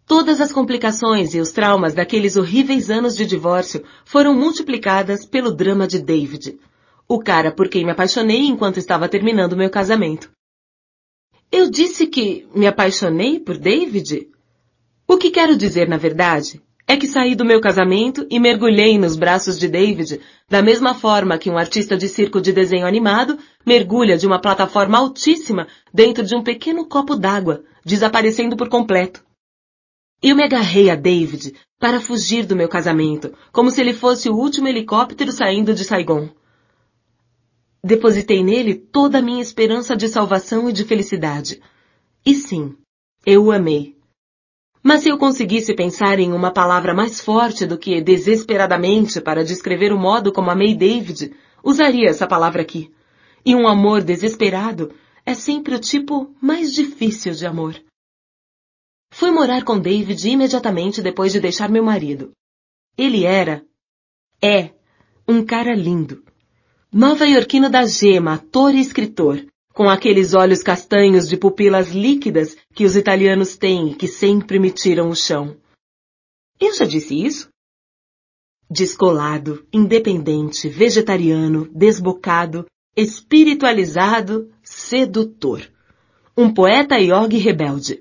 Todas as complicações e os traumas daqueles horríveis anos de divórcio foram multiplicadas pelo drama de David, o cara por quem me apaixonei enquanto estava terminando meu casamento. Eu disse que me apaixonei por David? O que quero dizer, na verdade, é que saí do meu casamento e mergulhei nos braços de David da mesma forma que um artista de circo de desenho animado mergulha de uma plataforma altíssima dentro de um pequeno copo d'água, desaparecendo por completo. Eu me agarrei a David para fugir do meu casamento, como se ele fosse o último helicóptero saindo de Saigon. Depositei nele toda a minha esperança de salvação e de felicidade. E sim, eu o amei. Mas se eu conseguisse pensar em uma palavra mais forte do que desesperadamente para descrever o modo como amei David, usaria essa palavra aqui. E um amor desesperado é sempre o tipo mais difícil de amor. Fui morar com David imediatamente depois de deixar meu marido. Ele é, um cara lindo. Nova-iorquino da gema, ator e escritor, com aqueles olhos castanhos de pupilas líquidas que os italianos têm e que sempre me tiram o chão. Eu já disse isso? Descolado, independente, vegetariano, desbocado, espiritualizado, sedutor. Um poeta iogue rebelde.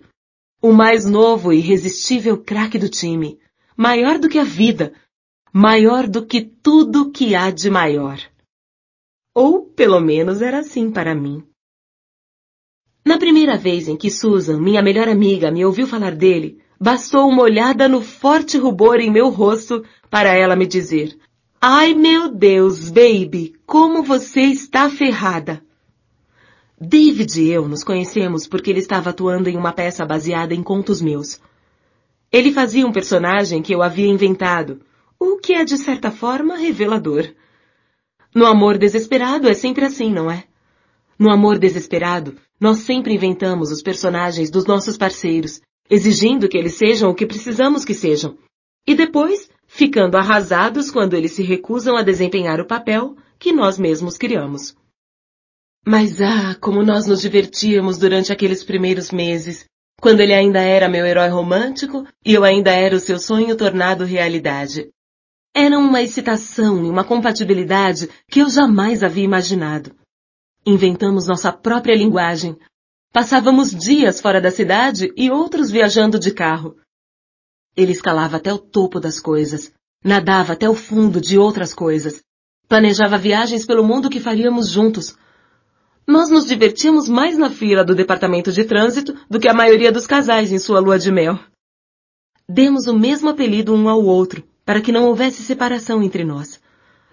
O mais novo e irresistível craque do time. Maior do que a vida. Maior do que tudo que há de maior. Ou, pelo menos, era assim para mim. Na primeira vez em que Susan, minha melhor amiga, me ouviu falar dele, bastou uma olhada no forte rubor em meu rosto para ela me dizer: "Ai, meu Deus, baby, como você está ferrada!" David e eu nos conhecemos porque ele estava atuando em uma peça baseada em contos meus. Ele fazia um personagem que eu havia inventado, o que é de certa forma revelador. No amor desesperado é sempre assim, não é? No amor desesperado, nós sempre inventamos os personagens dos nossos parceiros, exigindo que eles sejam o que precisamos que sejam, e depois ficando arrasados quando eles se recusam a desempenhar o papel que nós mesmos criamos. Mas como nós nos divertíamos durante aqueles primeiros meses, quando ele ainda era meu herói romântico e eu ainda era o seu sonho tornado realidade. Era uma excitação e uma compatibilidade que eu jamais havia imaginado. Inventamos nossa própria linguagem. Passávamos dias fora da cidade e outros viajando de carro. Ele escalava até o topo das coisas, nadava até o fundo de outras coisas, planejava viagens pelo mundo que faríamos juntos. Nós nos divertíamos mais na fila do departamento de trânsito do que a maioria dos casais em sua lua de mel. Demos o mesmo apelido um ao outro, para que não houvesse separação entre nós.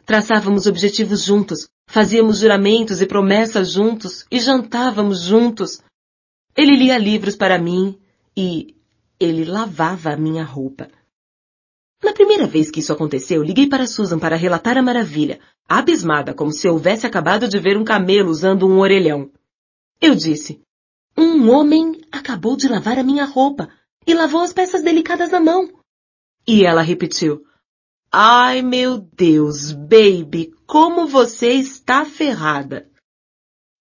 Traçávamos objetivos juntos, fazíamos juramentos e promessas juntos e jantávamos juntos. Ele lia livros para mim e ele lavava a minha roupa. Na primeira vez que isso aconteceu, liguei para Susan para relatar a maravilha, abismada, como se eu houvesse acabado de ver um camelo usando um orelhão. Eu disse: "Um homem acabou de lavar a minha roupa e lavou as peças delicadas na mão." E ela repetiu: "Ai, meu Deus, baby, como você está ferrada."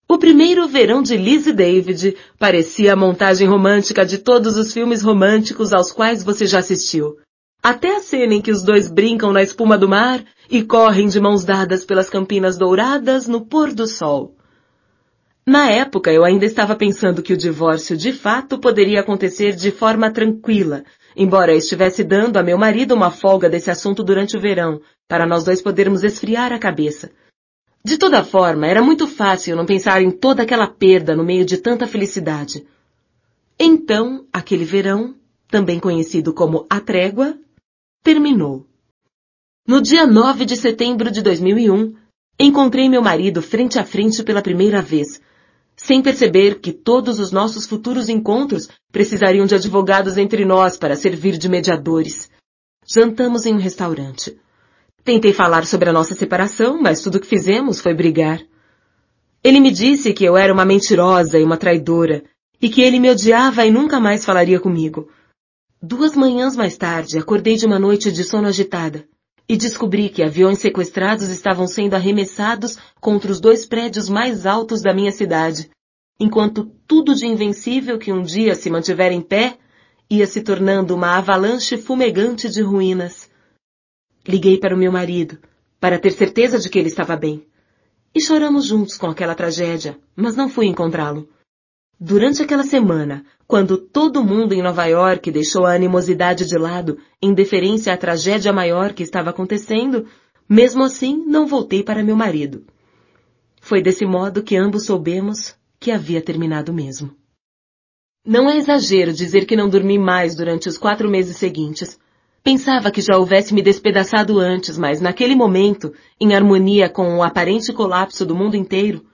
O primeiro verão de Liz e David parecia a montagem romântica de todos os filmes românticos aos quais você já assistiu. Até a cena em que os dois brincam na espuma do mar e correm de mãos dadas pelas campinas douradas no pôr do sol. Na época, eu ainda estava pensando que o divórcio de fato poderia acontecer de forma tranquila, embora eu estivesse dando a meu marido uma folga desse assunto durante o verão, para nós dois podermos esfriar a cabeça. De toda forma, era muito fácil não pensar em toda aquela perda no meio de tanta felicidade. Então, aquele verão, também conhecido como a trégua, terminou. No dia 9 de setembro de 2001, encontrei meu marido frente a frente pela primeira vez, sem perceber que todos os nossos futuros encontros precisariam de advogados entre nós para servir de mediadores. Jantamos em um restaurante. Tentei falar sobre a nossa separação, mas tudo o que fizemos foi brigar. Ele me disse que eu era uma mentirosa e uma traidora, e que ele me odiava e nunca mais falaria comigo. 2 manhãs mais tarde, acordei de uma noite de sono agitada e descobri que aviões sequestrados estavam sendo arremessados contra os 2 prédios mais altos da minha cidade, enquanto tudo de invencível que um dia se mantiver em pé ia se tornando uma avalanche fumegante de ruínas. Liguei para o meu marido, para ter certeza de que ele estava bem. E choramos juntos com aquela tragédia, mas não fui encontrá-lo. Durante aquela semana, quando todo mundo em Nova York deixou a animosidade de lado em deferência à tragédia maior que estava acontecendo, mesmo assim não voltei para meu marido. Foi desse modo que ambos soubemos que havia terminado mesmo. Não é exagero dizer que não dormi mais durante os 4 meses seguintes. Pensava que já houvesse me despedaçado antes, mas naquele momento, em harmonia com o aparente colapso do mundo inteiro,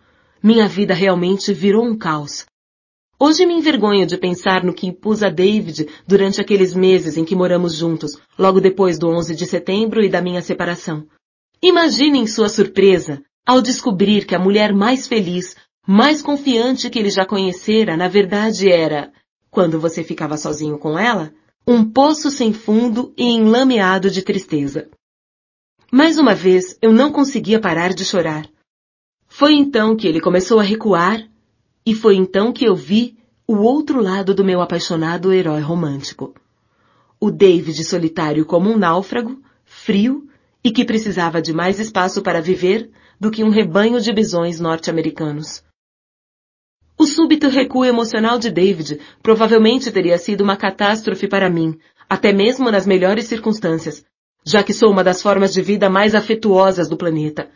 minha vida realmente virou um caos. Hoje me envergonho de pensar no que impus a David durante aqueles meses em que moramos juntos, logo depois do 11 de setembro e da minha separação. Imaginem sua surpresa ao descobrir que a mulher mais feliz, mais confiante que ele já conhecera, na verdade era, quando você ficava sozinho com ela, um poço sem fundo e enlameado de tristeza. Mais uma vez, eu não conseguia parar de chorar. Foi então que ele começou a recuar, e foi então que eu vi o outro lado do meu apaixonado herói romântico. O David solitário como um náufrago, frio, e que precisava de mais espaço para viver do que um rebanho de bisões norte-americanos. O súbito recuo emocional de David provavelmente teria sido uma catástrofe para mim, até mesmo nas melhores circunstâncias, já que sou uma das formas de vida mais afetuosas do planeta.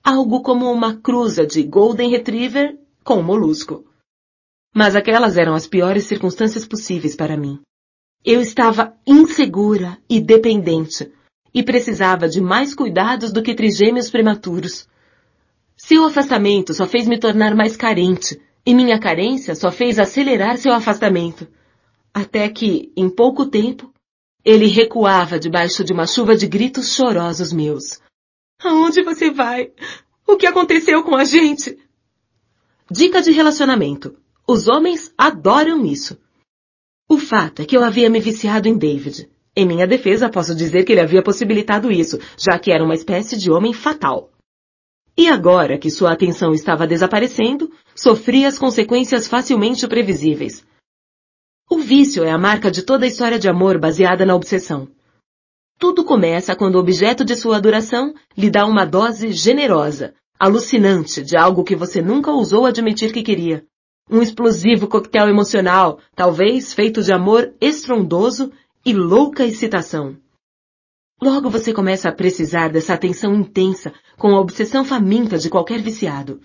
Algo como uma cruza de Golden Retriever com um molusco. Mas aquelas eram as piores circunstâncias possíveis para mim. Eu estava insegura e dependente, e precisava de mais cuidados do que trigêmeos prematuros. Seu afastamento só fez me tornar mais carente, e minha carência só fez acelerar seu afastamento. Até que, em pouco tempo, ele recuava debaixo de uma chuva de gritos chorosos meus. Aonde você vai? O que aconteceu com a gente? Dica de relacionamento. Os homens adoram isso. O fato é que eu havia me viciado em David. Em minha defesa, posso dizer que ele havia possibilitado isso, já que era uma espécie de homem fatal. E agora que sua atenção estava desaparecendo, sofria as consequências facilmente previsíveis. O vício é a marca de toda a história de amor baseada na obsessão. Tudo começa quando o objeto de sua adoração lhe dá uma dose generosa, alucinante de algo que você nunca ousou admitir que queria. Um explosivo coquetel emocional, talvez feito de amor estrondoso e louca excitação. Logo você começa a precisar dessa atenção intensa com a obsessão faminta de qualquer viciado.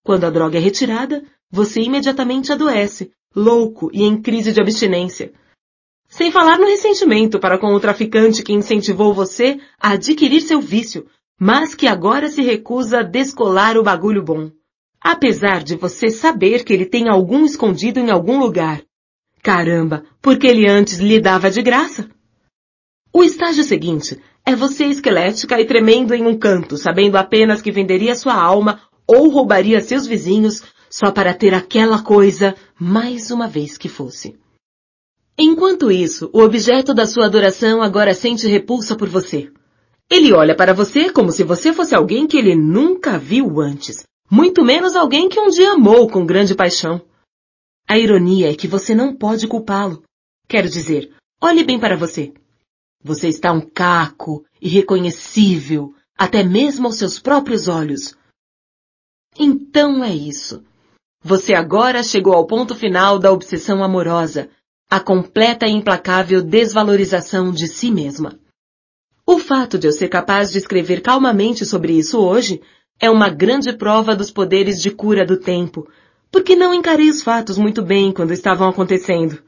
Quando a droga é retirada, você imediatamente adoece, louco e em crise de abstinência. Sem falar no ressentimento para com o traficante que incentivou você a adquirir seu vício, mas que agora se recusa a descolar o bagulho bom. Apesar de você saber que ele tem algum escondido em algum lugar. Caramba, porque ele antes lhe dava de graça. O estágio seguinte é você esquelética e tremendo em um canto, sabendo apenas que venderia sua alma ou roubaria seus vizinhos só para ter aquela coisa mais uma vez que fosse. Enquanto isso, o objeto da sua adoração agora sente repulsa por você. Ele olha para você como se você fosse alguém que ele nunca viu antes, muito menos alguém que um dia amou com grande paixão. A ironia é que você não pode culpá-lo. Quero dizer, olhe bem para você. Você está um caco, irreconhecível, até mesmo aos seus próprios olhos. Então é isso. Você agora chegou ao ponto final da obsessão amorosa, a completa e implacável desvalorização de si mesma. O fato de eu ser capaz de escrever calmamente sobre isso hoje é uma grande prova dos poderes de cura do tempo, porque não encarei os fatos muito bem quando estavam acontecendo.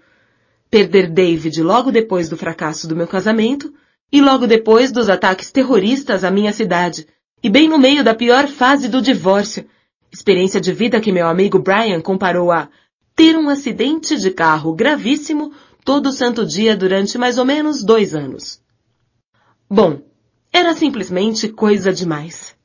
Perder David logo depois do fracasso do meu casamento e logo depois dos ataques terroristas à minha cidade, e bem no meio da pior fase do divórcio, experiência de vida que meu amigo Brian comparou a ter um acidente de carro gravíssimo todo santo dia durante mais ou menos 2 anos. Bom, era simplesmente coisa demais.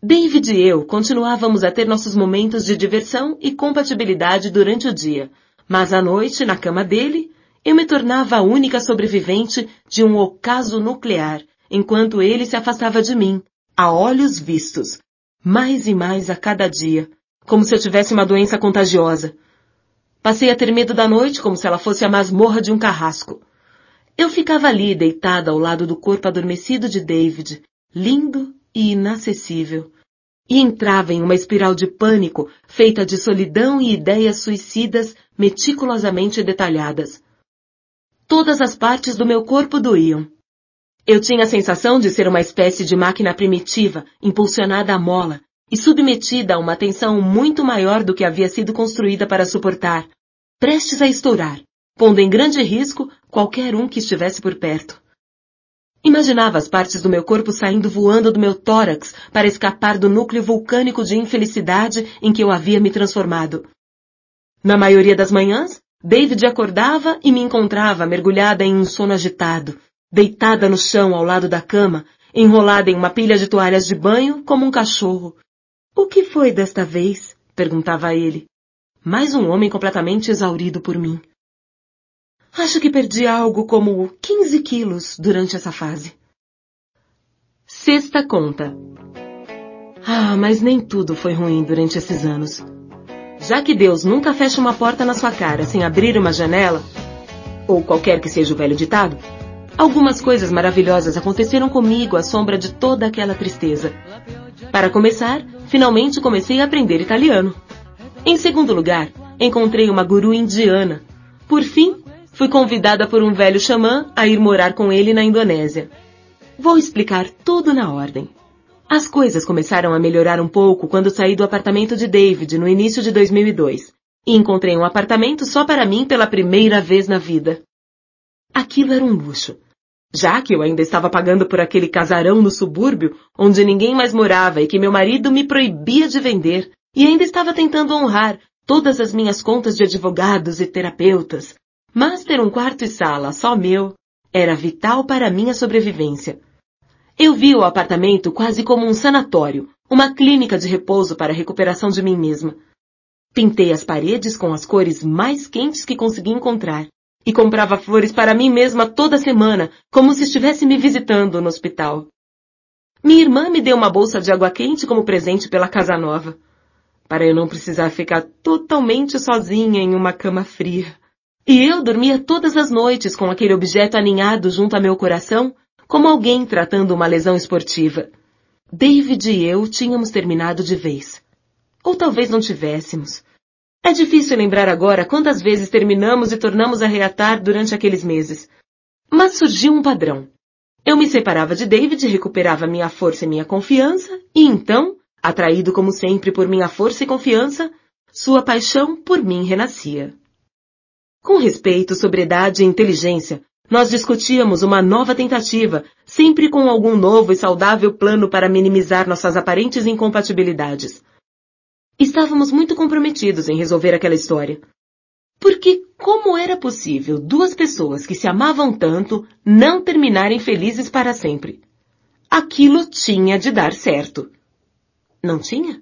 David e eu continuávamos a ter nossos momentos de diversão e compatibilidade durante o dia, mas à noite, na cama dele, eu me tornava a única sobrevivente de um ocaso nuclear, enquanto ele se afastava de mim, a olhos vistos, mais e mais a cada dia, como se eu tivesse uma doença contagiosa. Passei a ter medo da noite como se ela fosse a masmorra de um carrasco. Eu ficava ali, deitada ao lado do corpo adormecido de David, lindo e inacessível, e entrava em uma espiral de pânico feita de solidão e ideias suicidas meticulosamente detalhadas. Todas as partes do meu corpo doíam. Eu tinha a sensação de ser uma espécie de máquina primitiva, impulsionada à mola e submetida a uma tensão muito maior do que havia sido construída para suportar, prestes a estourar, pondo em grande risco qualquer um que estivesse por perto. Imaginava as partes do meu corpo saindo voando do meu tórax para escapar do núcleo vulcânico de infelicidade em que eu havia me transformado. Na maioria das manhãs, David acordava e me encontrava mergulhada em um sono agitado, deitada no chão ao lado da cama, enrolada em uma pilha de toalhas de banho como um cachorro. "O que foi desta vez?" perguntava a ele. Mais um homem completamente exaurido por mim. Acho que perdi algo como 15 quilos durante essa fase. Sexta conta. Mas nem tudo foi ruim durante esses anos. Já que Deus nunca fecha uma porta na sua cara sem abrir uma janela, ou qualquer que seja o velho ditado, algumas coisas maravilhosas aconteceram comigo à sombra de toda aquela tristeza. Para começar, finalmente comecei a aprender italiano. Em segundo lugar, encontrei uma guru indiana. Por fim, fui convidada por um velho xamã a ir morar com ele na Indonésia. Vou explicar tudo na ordem. As coisas começaram a melhorar um pouco quando saí do apartamento de David no início de 2002 e encontrei um apartamento só para mim pela primeira vez na vida. Aquilo era um luxo, já que eu ainda estava pagando por aquele casarão no subúrbio onde ninguém mais morava e que meu marido me proibia de vender e ainda estava tentando honrar todas as minhas contas de advogados e terapeutas. Mas ter um quarto e sala só meu era vital para a minha sobrevivência. Eu vi o apartamento quase como um sanatório, uma clínica de repouso para a recuperação de mim mesma. Pintei as paredes com as cores mais quentes que consegui encontrar e comprava flores para mim mesma toda semana, como se estivesse me visitando no hospital. Minha irmã me deu uma bolsa de água quente como presente pela casa nova, para eu não precisar ficar totalmente sozinha em uma cama fria. E eu dormia todas as noites com aquele objeto aninhado junto a meu coração, como alguém tratando uma lesão esportiva. David e eu tínhamos terminado de vez. Ou talvez não tivéssemos. É difícil lembrar agora quantas vezes terminamos e tornamos a reatar durante aqueles meses. Mas surgiu um padrão. Eu me separava de David, recuperava minha força e minha confiança, e então, atraído como sempre por minha força e confiança, sua paixão por mim renascia. Com respeito, sobriedade e inteligência, nós discutíamos uma nova tentativa, sempre com algum novo e saudável plano para minimizar nossas aparentes incompatibilidades. Estávamos muito comprometidos em resolver aquela história. Porque como era possível duas pessoas que se amavam tanto não terminarem felizes para sempre? Aquilo tinha de dar certo. Não tinha?